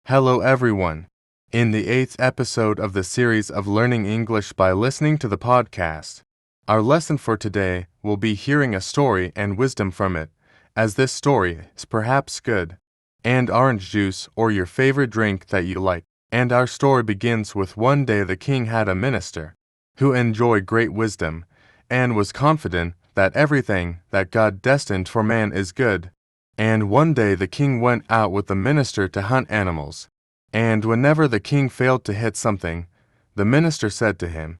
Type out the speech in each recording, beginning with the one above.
Hello everyone. In the 8th episode of the series of Learning English by Listening to the Podcast, our lesson for today will be hearing a story and wisdom from it, as this story is perhaps good, and orange juice or your favorite drink that you like. And our story begins with one day the king had a minister who enjoyed great wisdom and was confident that everything that God destined for man is good. And one day the king went out with the minister to hunt animals. And whenever the king failed to hit something, the minister said to him,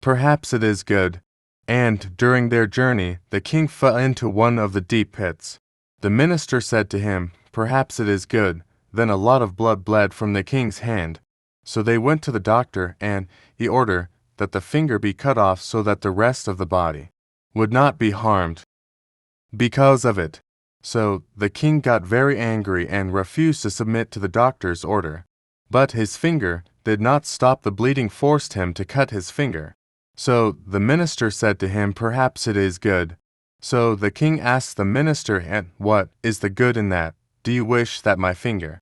"Perhaps it is good." And during their journey, the king fell into one of the deep pits. The minister said to him, "Perhaps it is good." Then a lot of blood bled from the king's hand. So they went to the doctor, and he ordered that the finger be cut off so that the rest of the body would not be harmed because of it. So the king got very angry and refused to submit to the doctor's order. But his finger did not stop the bleeding, forced him to cut his finger. So the minister said to him, "Perhaps it is good." So the king asked the minister, "And what is the good in that? Do you wish that my finger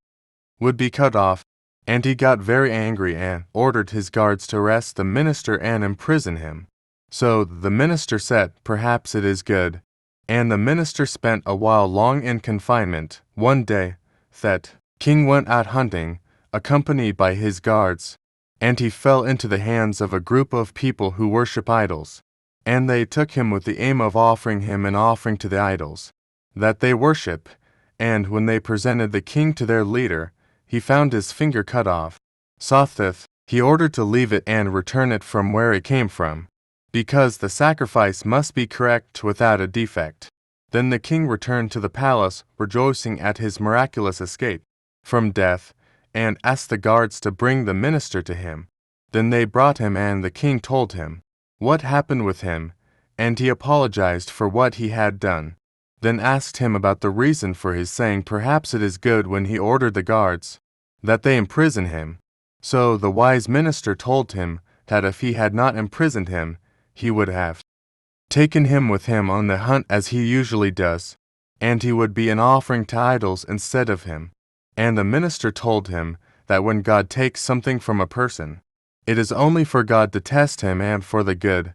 would be cut off?" And he got very angry and ordered his guards to arrest the minister and imprison him. So the minister said, "Perhaps it is good." And the minister spent a while long in confinement. One day, that king went out hunting, accompanied by his guards, and he fell into the hands of a group of people who worship idols. And they took him with the aim of offering him an offering to the idols that they worship. And when they presented the king to their leader, he found his finger cut off. Sothith, he ordered to leave it and return it from where it came from, because the sacrifice must be correct without a defect. Then the king returned to the palace, rejoicing at his miraculous escape from death, and asked the guards to bring the minister to him. Then they brought him, and the king told him what happened with him, and he apologized for what he had done. Then asked him about the reason for his saying, "Perhaps it is good," when he ordered the guards that they imprison him. So the wise minister told him that if he had not imprisoned him, he would have taken him with him on the hunt as he usually does, and he would be an offering to idols instead of him. And the minister told him that when God takes something from a person, it is only for God to test him and for the good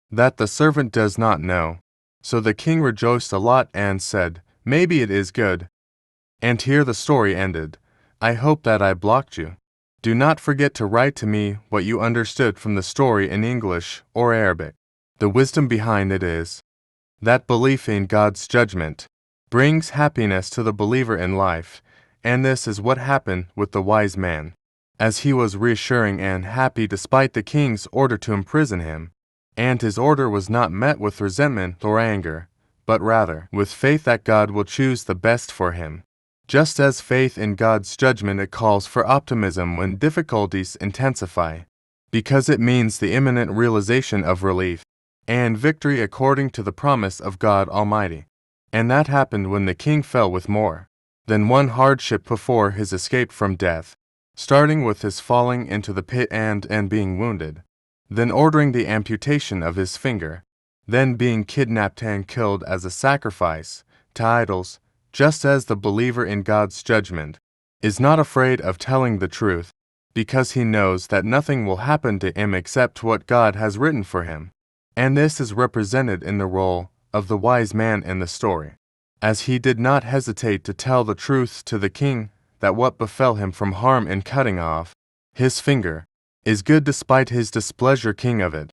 that the servant does not know. So the king rejoiced a lot and said, "Maybe it is good." And here the story ended. I hope that I blocked you. Do not forget to write to me what you understood from the story in English or Arabic. The wisdom behind it is that belief in God's judgment brings happiness to the believer in life, and this is what happened with the wise man, as he was reassuring and happy despite the king's order to imprison him. And his order was not met with resentment or anger, but rather with faith that God will choose the best for him. Just as faith in God's judgment, it calls for optimism when difficulties intensify, because it means the imminent realization of relief and victory according to the promise of God Almighty. And that happened when the king fell with more than one hardship before his escape from death, starting with his falling into the pit and being wounded, then ordering the amputation of his finger, then being kidnapped and killed as a sacrifice to idols. Just as the believer in God's judgment is not afraid of telling the truth, because he knows that nothing will happen to him except what God has written for him. And this is represented in the role of the wise man in the story, as he did not hesitate to tell the truth to the king that what befell him from harm in cutting off his finger is good despite his displeasure king of it.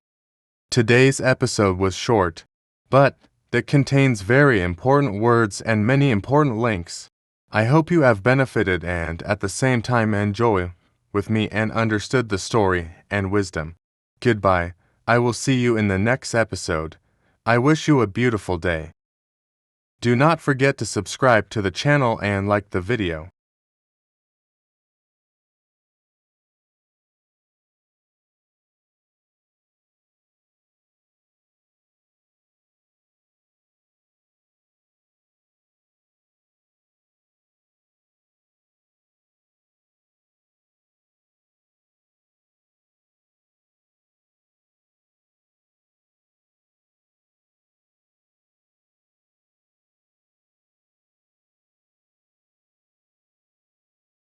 Today's episode was short, but that contains very important words and many important links. I hope you have benefited and at the same time enjoy with me and understood the story and wisdom. Goodbye. I will see you in the next episode. I wish you a beautiful day. Do not forget to subscribe to the channel and like the video.